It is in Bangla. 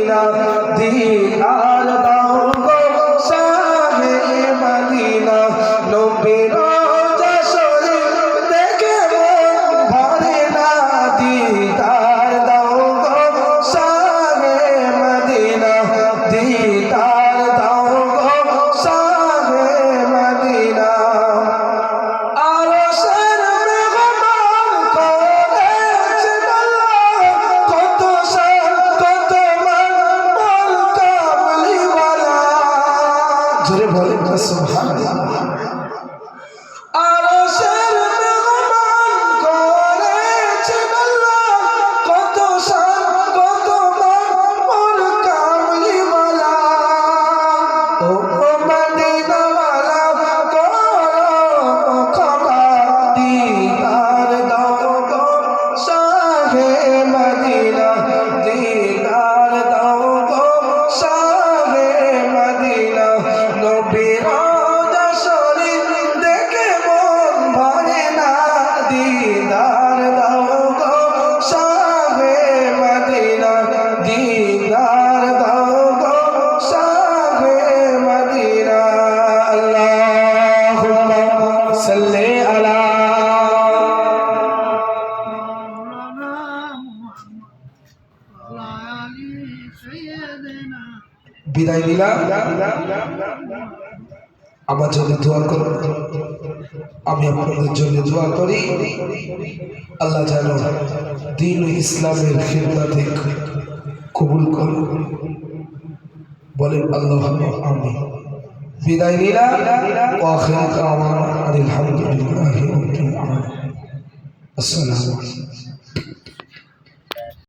মদিনা দিদার দাও গো শাহে মদিনা নবীর রওজা শরীফ দেখে মন ভরে না দিদার দাও গো শাহে মদিনা দিদার দাও গো শাহে মদিনা আরশের মেহমান করেছেন আল্লাহ কত শান কত মান বল কামলিওয়ালা জোরে বলেন না সুবহানাল্লাহ আরশের মেহমান করেছেন আল্লাহ কত শান কত মান বল কামলিওয়ালা ও মদিনাওয়ালা করো ক্ষমা দিদার দাও গো শাহে মদিনা দিদার দাও গো শাহে মদিনা নবীর রওজা শরীফ দেখে মন ভরে না দিদার দাও গো শাহে মদিনা দিদার দাও গো শাহে মদিনা আল্লাহুম্মা সাল্লি আলা বিদায় নিলাম আমার জন্য দোয়া করুন আমি আপনাদের জন্য দোয়া করি আল্লাহ যেন দ্বীন ও ইসলামের খিদমতে কবুল করুন বলেন আল্লাহুম্মা আমিন বিদায় নিলাম ওয়া আখিরু দাওয়ানা আলহামদুলিল্লাহি রাব্বিল আলামিন আসসালামু আলাইকুম